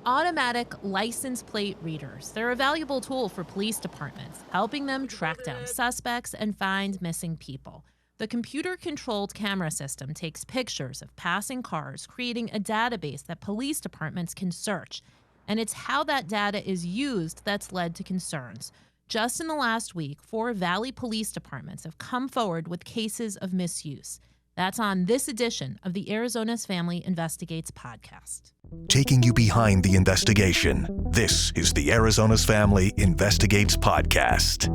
Automatic license plate readers. They're a valuable tool for police departments, helping them track down suspects and find missing people. The computer-controlled camera system takes pictures of passing cars, creating a database that police departments can search. And it's how that data is used that's led to concerns. Just in the last week, 4 Valley police departments have come forward with cases of misuse. That's on this edition of the Arizona's Family Investigates podcast. Taking you behind the investigation, this is the Arizona's Family Investigates podcast.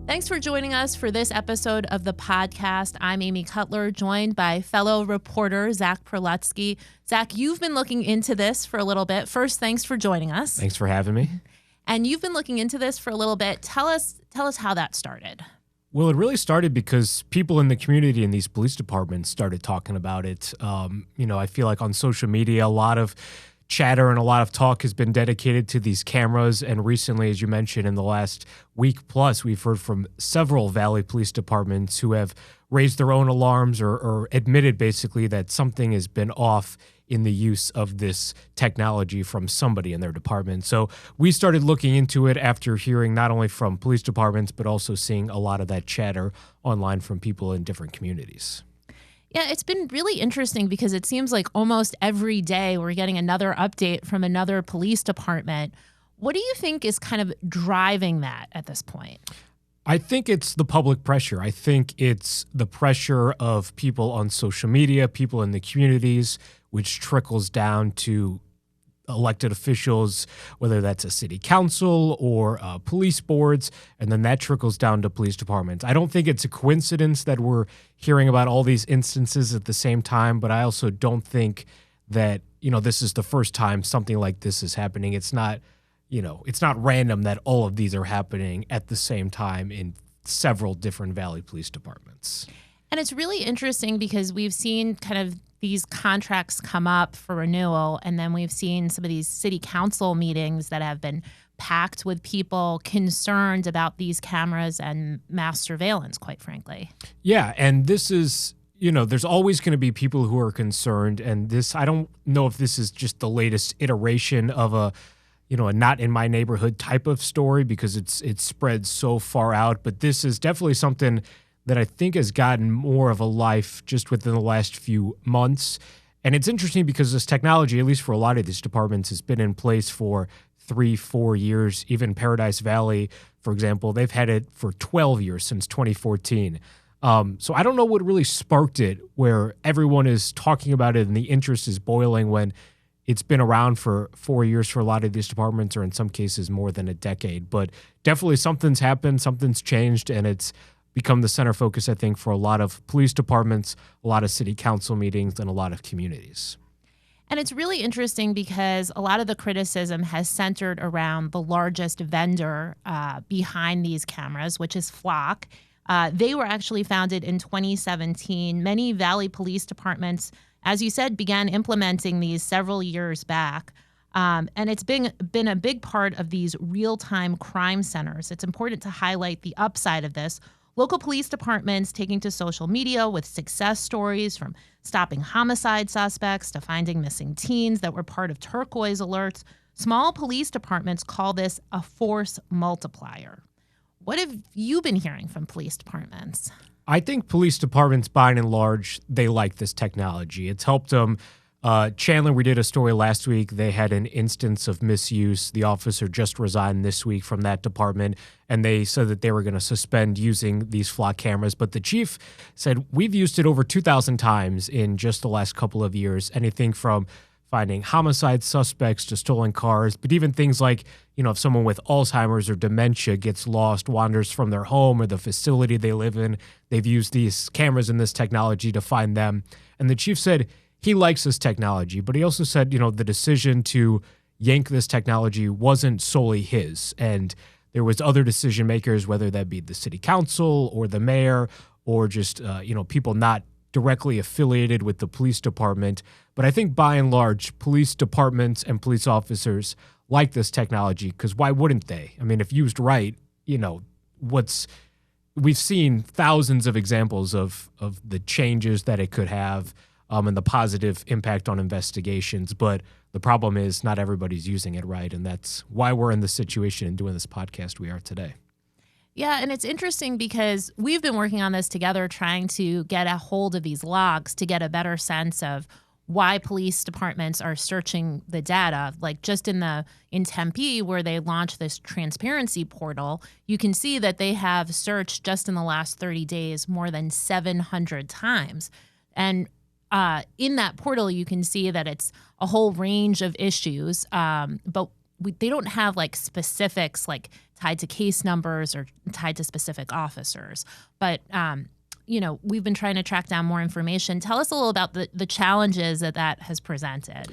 Thanks for joining us for this episode of the podcast. I'm Amy Cutler, joined by fellow reporter Zach Perlutsky. Zach, you've been looking into this for a little bit. First, thanks for joining us. Thanks for having me. And you've been looking into this for a little bit. Tell us how that started. Well, it really started because people in the community in these police departments started talking about it. I feel like on social media, a lot of chatter and a lot of talk has been dedicated to these cameras. And recently, as you mentioned, in the last week plus, we've heard from several Valley police departments who have raised their own alarms or admitted basically that something has been off in the use of this technology from somebody in their department. So we started looking into it after hearing not only from police departments, but also seeing a lot of that chatter online from people in different communities. Yeah, it's been really interesting because it seems like almost every day we're getting another update from another police department. What do you think is kind of driving that at this point? I think it's the public pressure. I think it's the pressure of people on social media, people in the communities, which trickles down to elected officials, whether that's a city council or police boards, and then that trickles down to police departments. I don't think it's a coincidence that we're hearing about all these instances at the same time, but I also don't think that, this is the first time something like this is happening. It's not random that all of these are happening at the same time in several different Valley police departments. And it's really interesting because we've seen kind of these contracts come up for renewal, and then we've seen some of these city council meetings that have been packed with people concerned about these cameras and mass surveillance, quite frankly. Yeah, and this is, there's always going to be people who are concerned, and this, I don't know if this is just the latest iteration of a not in my neighborhood type of story because it's spread so far out, but this is definitely something that I think has gotten more of a life just within the last few months. And it's interesting because this technology, at least for a lot of these departments, has been in place for 3-4 years. Even Paradise Valley, for example, they've had it for 12 years since 2014. So I don't know what really sparked it where everyone is talking about it and the interest is boiling when it's been around for 4 years for a lot of these departments, or in some cases more than a decade. But definitely something's happened, something's changed, and it's become the center focus, I think, for a lot of police departments, a lot of city council meetings, and a lot of communities. And it's really interesting because a lot of the criticism has centered around the largest vendor behind these cameras, which is Flock. They were actually founded in 2017. Many Valley police departments, as you said, began implementing these several years back. And it's been a big part of these real-time crime centers. It's important to highlight the upside of this. Local police departments taking to social media with success stories from stopping homicide suspects to finding missing teens that were part of turquoise alerts. Small police departments call this a force multiplier. What have you been hearing from police departments? I think police departments, by and large, they like this technology. It's helped them. Chandler, we did a story last week. They had an instance of misuse. The officer just resigned this week from that department, and they said that they were going to suspend using these Flock cameras. But the chief said, we've used it over 2,000 times in just the last couple of years, anything from finding homicide suspects to stolen cars, but even things like, if someone with Alzheimer's or dementia gets lost, wanders from their home or the facility they live in, they've used these cameras and this technology to find them. And the chief said, he likes this technology, but he also said, the decision to yank this technology wasn't solely his. And there was other decision makers, whether that be the city council or the mayor or just, people not directly affiliated with the police department. But I think by and large, police departments and police officers like this technology because why wouldn't they? I mean, if used right, we've seen thousands of examples of the changes that it could have. and the positive impact on investigations. But the problem is not everybody's using it right, and that's why we're in this situation and doing this podcast we are today. Yeah, and it's interesting because we've been working on this together, trying to get a hold of these logs to get a better sense of why police departments are searching the data. Like just in Tempe, where they launched this transparency portal, you can see that they have searched just in the last 30 days more than 700 times. And in that portal, you can see that it's a whole range of issues, but they don't have like specifics like tied to case numbers or tied to specific officers. But, we've been trying to track down more information. Tell us a little about the challenges that has presented.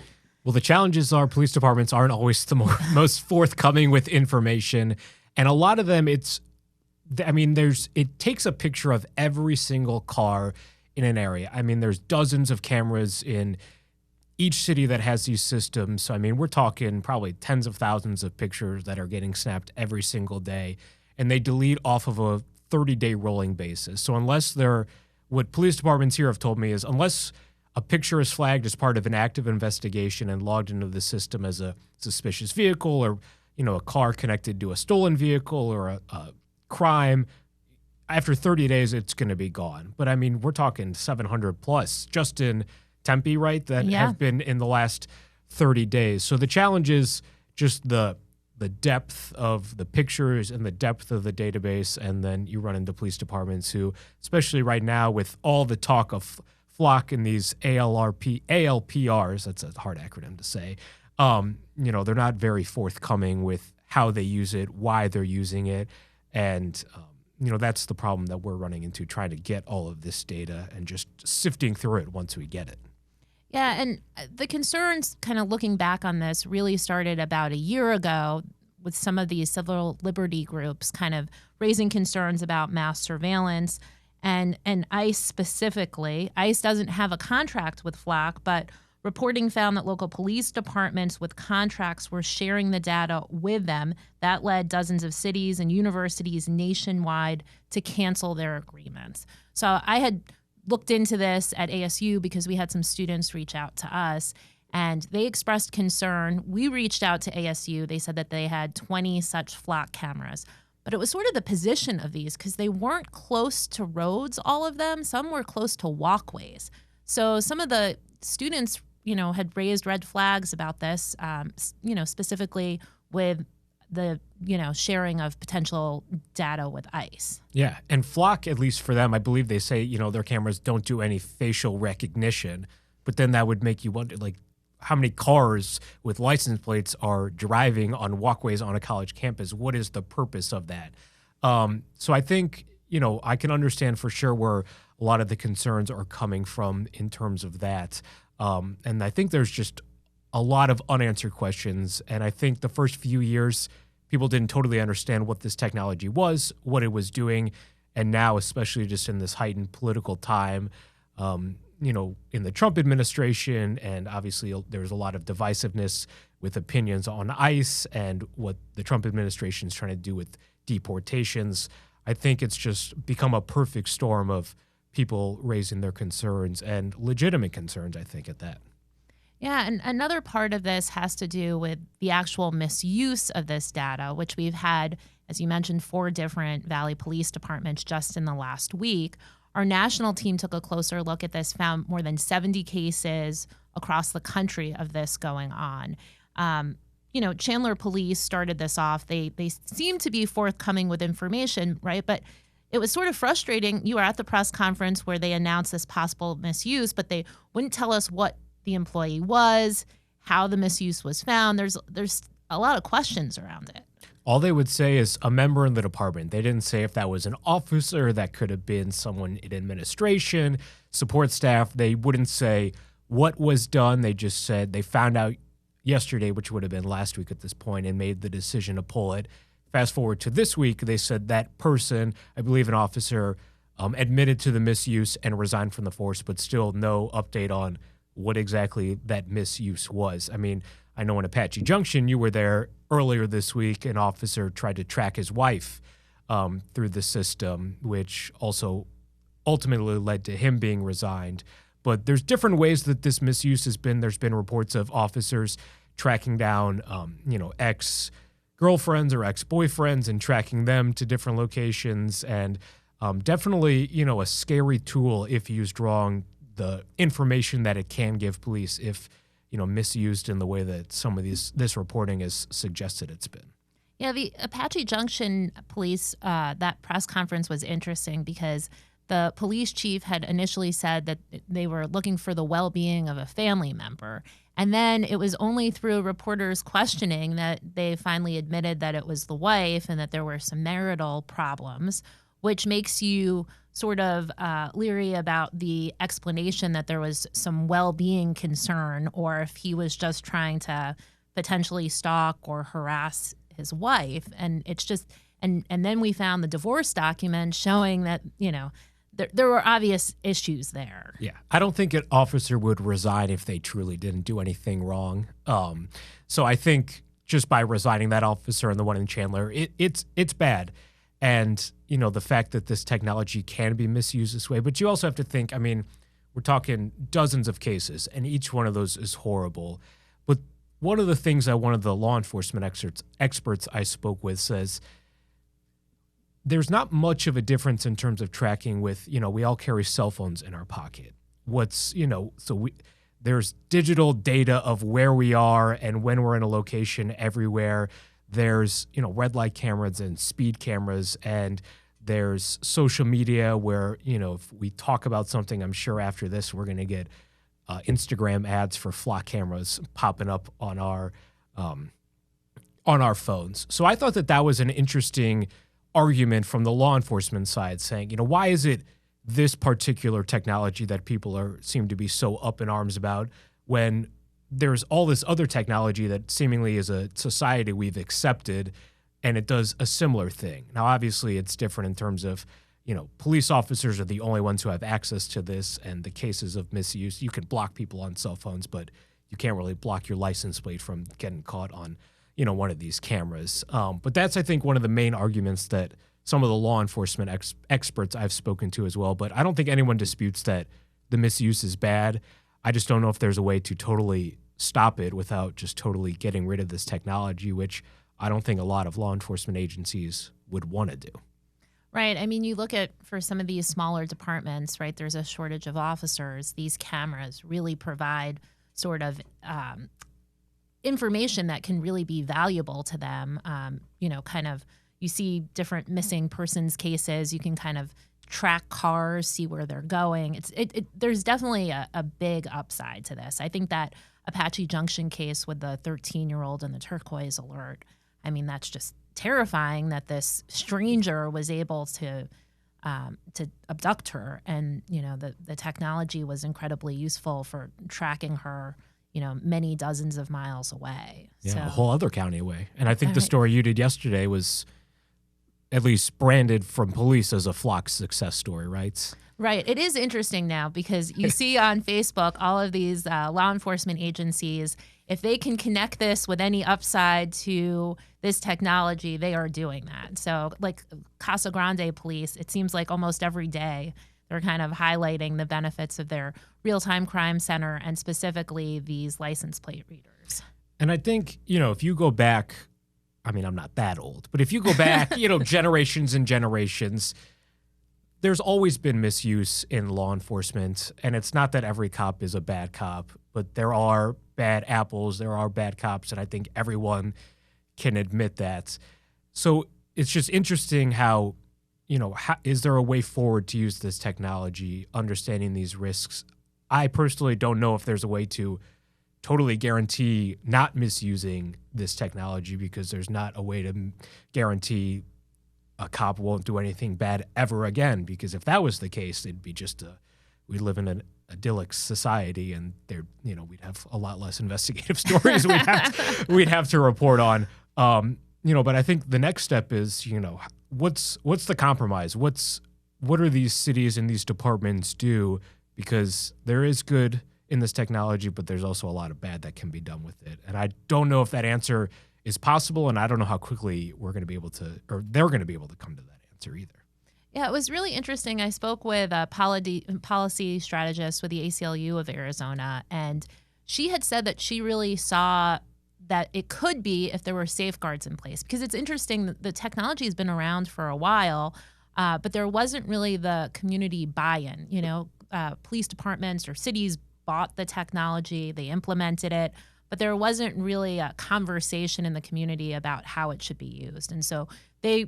Well, the challenges are police departments aren't always the most forthcoming with information. And a lot of them, it takes a picture of every single car in an area. I mean, there's dozens of cameras in each city that has these systems. So, I mean, we're talking probably tens of thousands of pictures that are getting snapped every single day. And they delete off of a 30-day rolling basis. So what police departments here have told me is unless a picture is flagged as part of an active investigation and logged into the system as a suspicious vehicle or, a car connected to a stolen vehicle or a crime, after 30 days, it's going to be gone. But I mean, we're talking 700 plus just in Tempe, right? That have been in the last 30 days. So the challenge is just the depth of the pictures and the depth of the database. And then you run into police departments who, especially right now with all the talk of flock and these ALPRs, that's a hard acronym to say, they're not very forthcoming with how they use it, why they're using it. And, that's the problem that we're running into, trying to get all of this data and just sifting through it once we get it. Yeah, and the concerns, kind of looking back on this, really started about a year ago with some of these civil liberty groups kind of raising concerns about mass surveillance. And ICE specifically, ICE doesn't have a contract with Flock, but reporting found that local police departments with contracts were sharing the data with them. That led dozens of cities and universities nationwide to cancel their agreements. So I had looked into this at ASU because we had some students reach out to us and they expressed concern. We reached out to ASU. They said that they had 20 such Flock cameras. But it was sort of the position of these because they weren't close to roads, all of them. Some were close to walkways. So some of the students, had raised red flags about this, specifically with the, sharing of potential data with ICE. Yeah. And Flock, at least for them, I believe they say, their cameras don't do any facial recognition. But then that would make you wonder, like, how many cars with license plates are driving on walkways on a college campus? What is the purpose of that? So I think, I can understand for sure where a lot of the concerns are coming from in terms of that. And I think there's just a lot of unanswered questions. And I think the first few years, people didn't totally understand what this technology was, what it was doing. And now, especially just in this heightened political time, in the Trump administration, and obviously there's a lot of divisiveness with opinions on ICE and what the Trump administration is trying to do with deportations. I think it's just become a perfect storm of people raising their concerns and legitimate concerns, I think, at that. Yeah, and another part of this has to do with the actual misuse of this data, which we've had, as you mentioned, 4 different Valley Police Departments just in the last week. Our national team took a closer look at this, found more than 70 cases across the country of this going on. Chandler Police started this off. They seem to be forthcoming with information, right? But it was sort of frustrating. You were at the press conference where they announced this possible misuse, but they wouldn't tell us what the employee was, how the misuse was found. There's a lot of questions around it. All they would say is a member in the department. They didn't say if that was an officer, that could have been someone in administration, support staff. They wouldn't say what was done. They just said they found out yesterday, which would have been last week at this point, and made the decision to pull it. Fast forward to this week, they said that person, I believe an officer, admitted to the misuse and resigned from the force, but still no update on what exactly that misuse was. I mean, I know in Apache Junction, you were there earlier this week, an officer tried to track his wife through the system, which also ultimately led to him being resigned. But there's different ways that this misuse has been. There's been reports of officers tracking down, ex-girlfriends or ex-boyfriends and tracking them to different locations. And definitely, a scary tool if used wrong, the information that it can give police if, misused in the way that some of this reporting has suggested it's been. Yeah, the Apache Junction police, that press conference was interesting because the police chief had initially said that they were looking for the well-being of a family member. And then it was only through reporters questioning that they finally admitted that it was the wife and that there were some marital problems, which makes you sort of leery about the explanation that there was some well-being concern or if he was just trying to potentially stalk or harass his wife. And it's just, and then we found the divorce document showing that, there were obvious issues there. Yeah, I don't think an officer would resign if they truly didn't do anything wrong. So I think just by resigning that officer and the one in Chandler, it's bad. And, the fact that this technology can be misused this way. But you also have to think, we're talking dozens of cases, and each one of those is horrible. But one of the things that one of the law enforcement experts I spoke with says, there's not much of a difference in terms of tracking with, we all carry cell phones in our pocket. There's digital data of where we are and when we're in a location everywhere. There's, red light cameras and speed cameras, and there's social media where, if we talk about something, I'm sure after this we're going to get Instagram ads for flock cameras popping up on our phones. So I thought that was an interesting argument from the law enforcement side saying, why is it this particular technology that people seem to be so up in arms about when there's all this other technology that seemingly as a society we've accepted and it does a similar thing. Now, obviously it's different in terms of, police officers are the only ones who have access to this, and the cases of misuse, you can block people on cell phones, but you can't really block your license plate from getting caught on one of these cameras. But that's, I think, one of the main arguments that some of the law enforcement experts I've spoken to as well. But I don't think anyone disputes that the misuse is bad. I just don't know if there's a way to totally stop it without just totally getting rid of this technology, which I don't think a lot of law enforcement agencies would want to do. Right. You look at, for some of these smaller departments, right, there's a shortage of officers. These cameras really provide sort of information that can really be valuable to them. You see different missing persons cases. You can kind of track cars, see where they're going. There's definitely a big upside to this. I think that Apache Junction case with the 13-year-old and the turquoise alert, that's just terrifying that this stranger was able to abduct her. And, the technology was incredibly useful for tracking her many dozens of miles away. Yeah, a whole other county away. And I think the story you did yesterday was at least branded from police as a flock success story, right? Right. It is interesting now because you see on Facebook all of these law enforcement agencies, if they can connect this with any upside to this technology, they are doing that. So like Casa Grande police, it seems like almost every day they're kind of highlighting the benefits of their real-time crime center and specifically these license plate readers. And I think, if you go back, I'm not that old, but if you go back, generations and generations, there's always been misuse in law enforcement. And it's not that every cop is a bad cop, but there are bad apples, there are bad cops, and I think everyone can admit that. So it's just interesting how, is there a way forward to use this technology, understanding these risks? I personally don't know if there's a way to totally guarantee not misusing this technology because there's not a way to guarantee a cop won't do anything bad ever again. Because if that was the case, it'd be just we live in an idyllic society, and we'd have a lot less investigative stories we'd have to report on. But I think the next step is, what's the compromise? What are these cities and these departments do? Because there is good in this technology, but there's also a lot of bad that can be done with it. And I don't know if that answer is possible, and I don't know how quickly we're going to be able to, or they're going to be able to come to that answer either. Yeah, it was really interesting. I spoke with a policy strategist with the ACLU of Arizona, and she had said that she really saw that it could be if there were safeguards in place. Because it's interesting that the technology has been around for a while, but there wasn't really the community buy-in. Police departments or cities bought the technology, they implemented it, but there wasn't really a conversation in the community about how it should be used. And so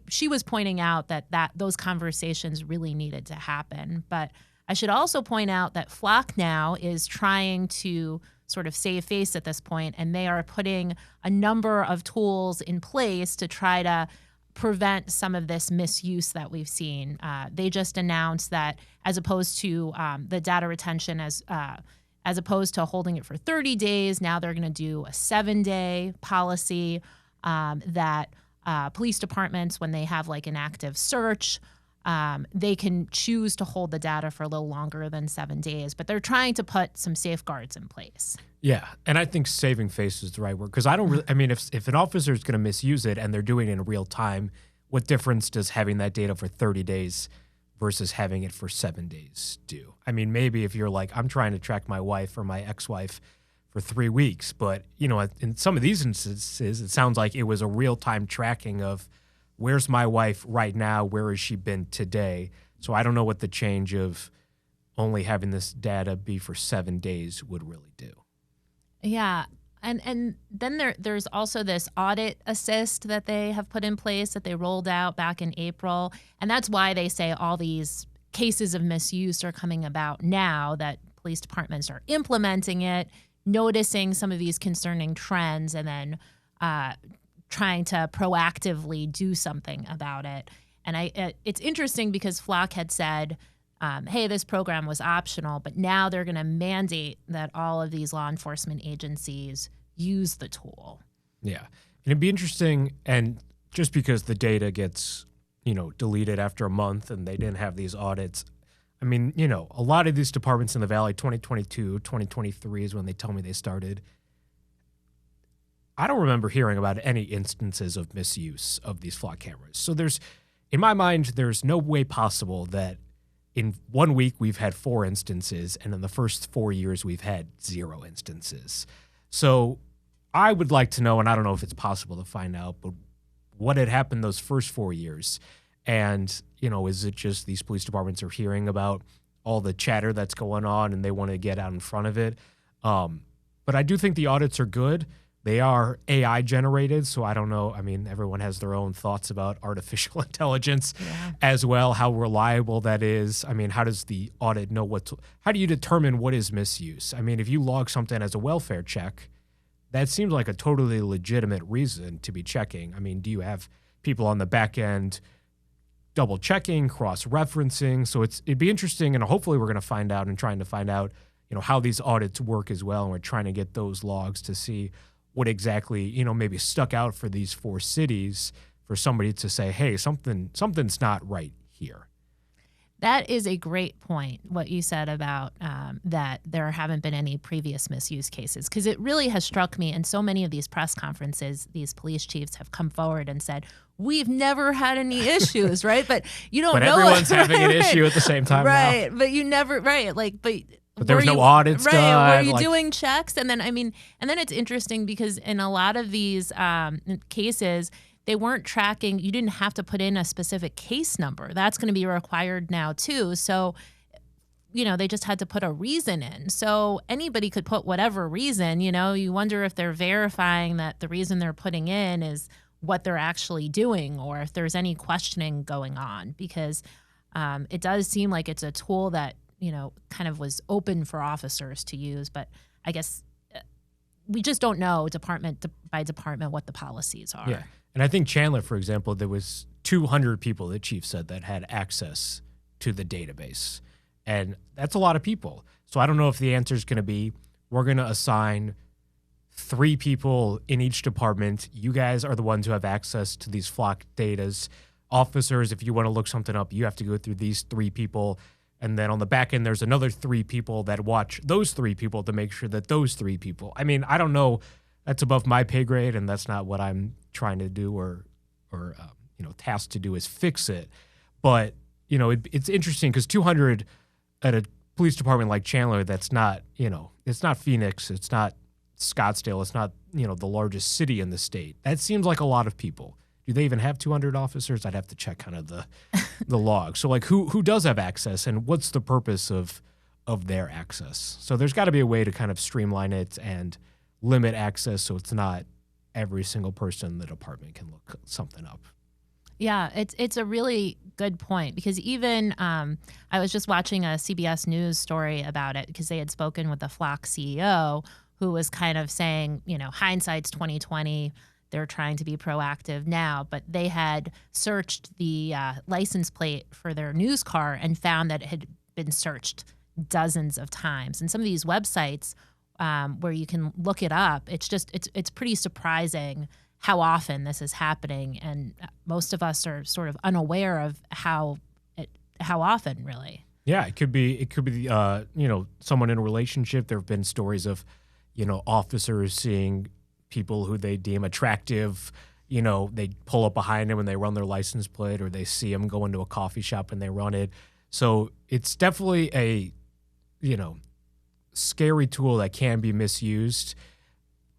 she was pointing out that those conversations really needed to happen. But I should also point out that Flock now is trying to sort of save face at this point, and they are putting a number of tools in place to try to prevent some of this misuse that we've seen. They just announced that as opposed to the data retention as opposed to holding it for 30 days, now they're going to do a 7-day policy that police departments, when they have like an active search, they can choose to hold the data for a little longer than 7 days. But they're trying to put some safeguards in place. Yeah, and I think saving face is the right word, because I don't really, I mean, if an officer is going to misuse it and they're doing it in real time, what difference does having that data for 30 days versus having it for 7 days do? I mean, maybe if you're like, I'm trying to track my wife or my ex-wife for 3 weeks, but in some of these instances, it sounds like it was a real-time tracking of where's my wife right now, where has she been today? So I don't know what the change of only having this data be for 7 days would really do. Yeah. And then there's also this audit assist that they have put in place that they rolled out back in April. And that's why they say all these cases of misuse are coming about now, that police departments are implementing it, noticing some of these concerning trends, and then trying to proactively do something about it. And it's interesting because Flock had said, hey, this program was optional, but now they're going to mandate that all of these law enforcement agencies use the tool. Yeah. And it'd be interesting, and just because the data gets, deleted after a month and they didn't have these audits, I mean, a lot of these departments in the Valley, 2022, 2023 is when they tell me they started. I don't remember hearing about any instances of misuse of these flock cameras. So in my mind, there's no way possible that in 1 week we've had 4 instances, and in the first 4 years we've had 0 instances. So I would like to know, and I don't know if it's possible to find out, but what had happened those first 4 years? And, is it just these police departments are hearing about all the chatter that's going on and they want to get out in front of it? But I do think the audits are good. They are AI generated, so I don't know. I mean, everyone has their own thoughts about artificial intelligence as well, how reliable that is. I mean, how does the audit know how do you determine what is misuse? I mean, if you log something as a welfare check, that seems like a totally legitimate reason to be checking. I mean, do you have people on the back end double checking, cross-referencing? So it'd be interesting, and hopefully we're going to find out and trying to find out, how these audits work as well, and we're trying to get those logs to see what exactly, maybe stuck out for these 4 cities for somebody to say, hey, something's not right here. That is a great point, what you said about that there haven't been any previous misuse cases, because it really has struck me in so many of these press conferences, these police chiefs have come forward and said, we've never had any issues, right? But you don't know. But everyone's having an issue at the same time right, now. But you never, right, but there was no audits done. Right, were you doing checks? And then, and then it's interesting because in a lot of these cases, they weren't tracking. You didn't have to put in a specific case number. That's going to be required now too. So, they just had to put a reason in. So anybody could put whatever reason, you wonder if they're verifying that the reason they're putting in is what they're actually doing, or if there's any questioning going on, because it does seem like it's a tool that, kind of was open for officers to use. But I guess we just don't know department by department what the policies are. Yeah. And I think Chandler, for example, there was 200 people, the chief said, that had access to the database. And that's a lot of people. So I don't know if the answer is going to be, we're going to assign 3 people in each department. You guys are the ones who have access to these flock datas. Officers, if you want to look something up, you have to go through these 3 people. And then on the back end, there's another 3 people that watch those 3 people to make sure that those 3 people. I mean, I don't know. That's above my pay grade, and that's not what I'm trying to do or tasked to do is fix it. But, it's interesting because 200 at a police department like Chandler, that's not, it's not Phoenix, it's not Scottsdale, it's not, the largest city in the state. That seems like a lot of people. Do they even have 200 officers? I'd have to check kind of the log. So like who does have access and what's the purpose of their access? So there's got to be a way to kind of streamline it and limit access so it's not every single person in the department can look something up. Yeah, it's a really good point because even I was just watching a CBS News story about it because they had spoken with the Flock CEO who was kind of saying, hindsight's 2020. They're trying to be proactive now, but they had searched the license plate for their news car and found that it had been searched dozens of times. And some of these websites where you can look it up, it's pretty surprising how often this is happening, and most of us are sort of unaware of how often, really. Yeah, it could be someone in a relationship. There have been stories of, officers seeing people who they deem attractive. They pull up behind them and they run their license plate, or they see them go into a coffee shop and they run it. So it's definitely a, scary tool that can be misused.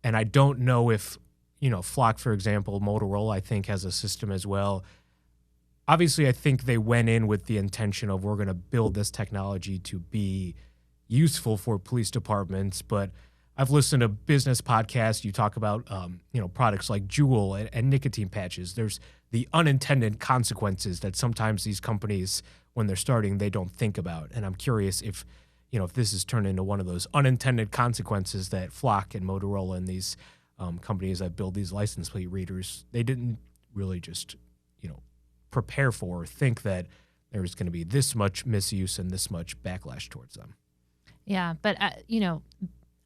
And I don't know if, Flock, for example, Motorola, I think, has a system as well. Obviously, I think they went in with the intention of we're going to build this technology to be useful for police departments. But I've listened to business podcasts. You talk about, products like Juul and nicotine patches. There's the unintended consequences that sometimes these companies, when they're starting, they don't think about. And I'm curious if this has turned into one of those unintended consequences that Flock and Motorola and these companies that build these license plate readers, they didn't really just, prepare for or think that there's going to be this much misuse and this much backlash towards them. Yeah, but,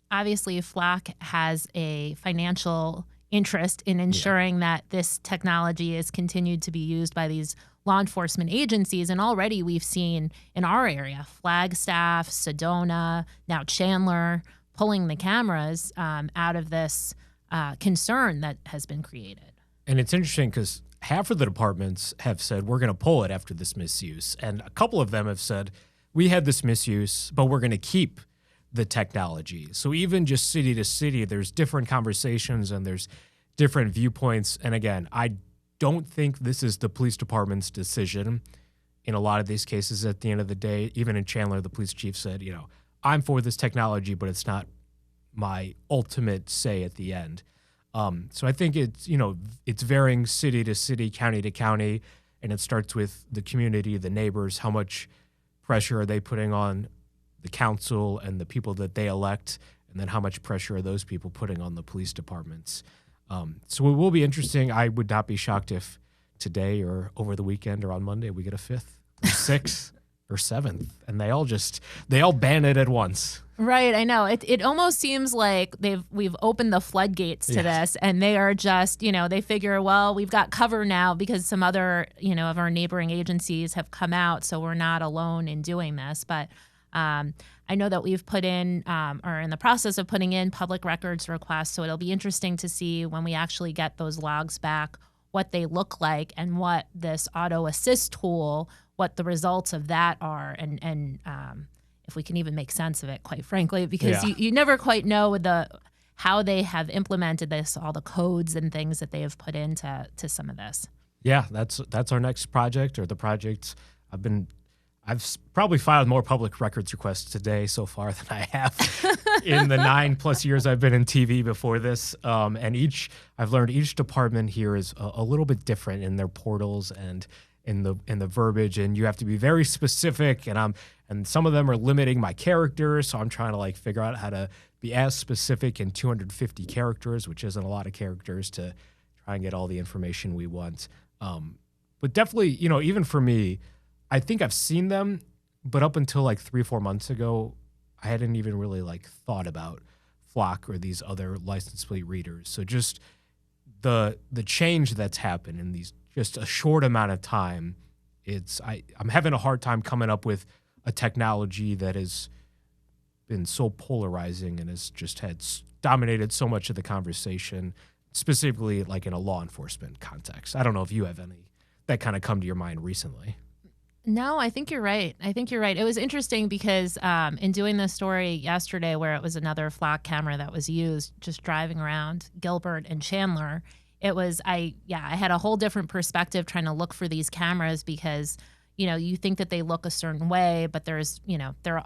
obviously Flock has a financial interest in ensuring that this technology is continued to be used by these law enforcement agencies. And already we've seen in our area, Flagstaff, Sedona, now Chandler, pulling the cameras out of this concern that has been created. And it's interesting because half of the departments have said, we're going to pull it after this misuse. And a couple of them have said, we had this misuse, but we're going to keep the technology. So even just city to city, there's different conversations and there's different viewpoints. And again, I don't think this is the police department's decision in a lot of these cases. At the end of the day, even in Chandler, the police chief said, I'm for this technology, but it's not my ultimate say at the end. So I think it's varying city to city, county to county, and it starts with the community, the neighbors. How much pressure are they putting on the council and the people that they elect, and then how much pressure are those people putting on the police departments? So it will be interesting. I would not be shocked if today or over the weekend or on Monday we get a 5th or 6th or 7th, and they all ban it at once. Right, I know. It almost seems like we've opened the floodgates to this, and they are just, they figure, well, we've got cover now because some other, of our neighboring agencies have come out, so we're not alone in doing this. But I know that we've put in, or in the process of putting in public records requests, so it'll be interesting to see when we actually get those logs back, what they look like and what this auto assist tool, what the results of that are, and if we can even make sense of it, quite frankly, because you never quite know how they have implemented this, all the codes and things that they have put into some of this. Yeah, that's our next project, or the projects I've probably filed more public records requests today so far than I have in the 9+ years I've been in TV before this. And I've learned each department here is a little bit different in their portals and in the verbiage, and you have to be very specific. And some of them are limiting my characters, so I'm trying to figure out how to be as specific in 250 characters, which isn't a lot of characters, to try and get all the information we want. But definitely, even for me, I think I've seen them, but up until 3-4 months ago, I hadn't even really thought about Flock or these other license plate readers. So just the change that's happened in these just a short amount of time, I'm having a hard time coming up with a technology that has been so polarizing and has just dominated so much of the conversation, specifically in a law enforcement context. I don't know if you have any that kind of come to your mind recently. No, I think you're right. It was interesting because in doing this story yesterday, where it was another flock camera that was used, just driving around Gilbert and Chandler, I had a whole different perspective trying to look for these cameras because, you think that they look a certain way, but they're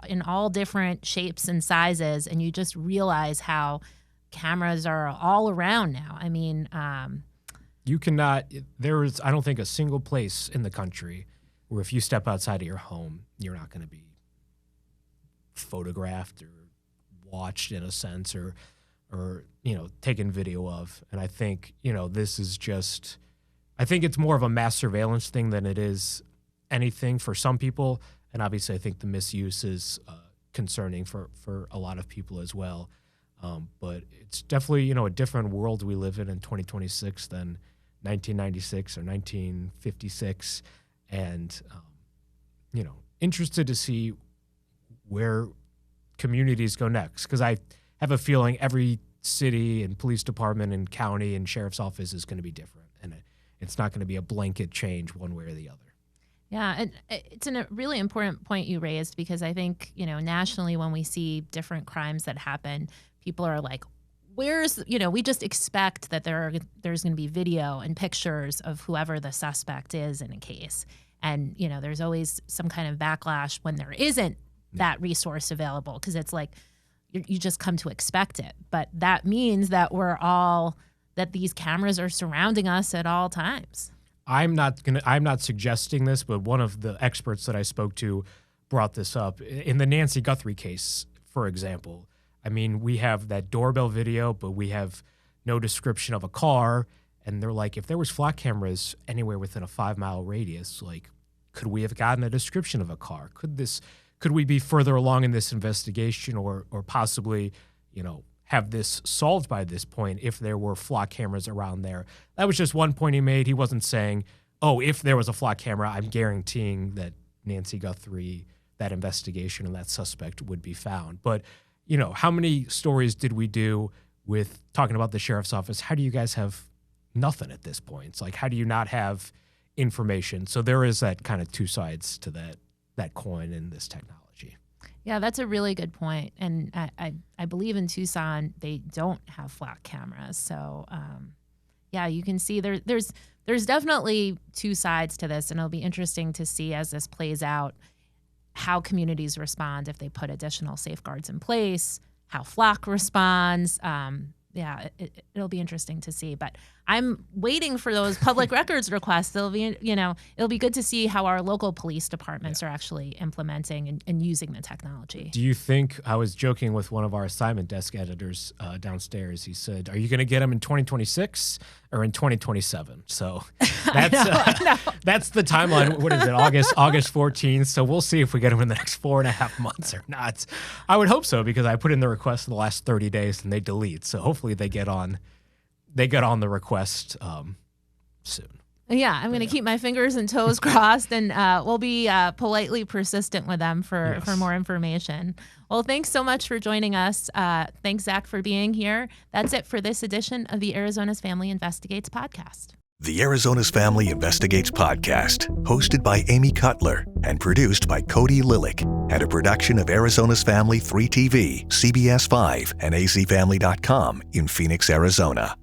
in all different shapes and sizes, and you just realize how cameras are all around now. I mean, you cannot. There is, I don't think, a single place in the country where if you step outside of your home, you're not going to be photographed or watched in a sense, or taken video of. And I think this is just. I think it's more of a mass surveillance thing than it is anything for some people, and obviously I think the misuse is concerning for a lot of people as well. But it's definitely a different world we live in 2026 than 1996 or 1956, and interested to see where communities go next, because I have a feeling every city and police department and county and sheriff's office is going to be different, and it's not going to be a blanket change one way or the other. Yeah, and it's a really important point you raised, because I think, nationally when we see different crimes that happen, people are like, we just expect that there's going to be video and pictures of whoever the suspect is in a case. And, there's always some kind of backlash when there isn't that resource available, because it's like you just come to expect it. But that means that that these cameras are surrounding us at all times. I'm not suggesting this, but one of the experts that I spoke to brought this up. In the Nancy Guthrie case, for example, I mean, we have that doorbell video, but we have no description of a car. And they're like, if there was flock cameras anywhere within a 5-mile radius, like, could we have gotten a description of a car? Could we be further along in this investigation, or possibly, have this solved by this point if there were flock cameras around there? That was just one point he made. He wasn't saying, oh, if there was a flock camera, I'm guaranteeing that Nancy Guthrie, that investigation and that suspect would be found. But, how many stories did we do with talking about the sheriff's office? How do you guys have nothing at this point? It's like, how do you not have information? So there is that kind of two sides to that coin in this technology. Yeah, that's a really good point. And I believe in Tucson, they don't have flock cameras. So, you can see there's definitely two sides to this. And it'll be interesting to see as this plays out how communities respond if they put additional safeguards in place, how flock responds. It'll be interesting to see. But I'm waiting for those public records requests. It'll be good to see how our local police departments are actually implementing and using the technology. Do you think, I was joking with one of our assignment desk editors downstairs, he said, are you going to get them in 2026 or in 2027? So that's the timeline. What is it, August 14th? So we'll see if we get them in the next 4.5 months or not. I would hope so, because I put in the request in the last 30 days and they delete. So hopefully they get on the request soon. Yeah, I'm going to keep my fingers and toes crossed, and we'll be politely persistent with them for more information. Well, thanks so much for joining us. Thanks, Zach, for being here. That's it for this edition of the Arizona's Family Investigates podcast. The Arizona's Family Investigates podcast, hosted by Amy Cutler and produced by Cody Lillick, and a production of Arizona's Family 3 TV, CBS 5, and azfamily.com in Phoenix, Arizona.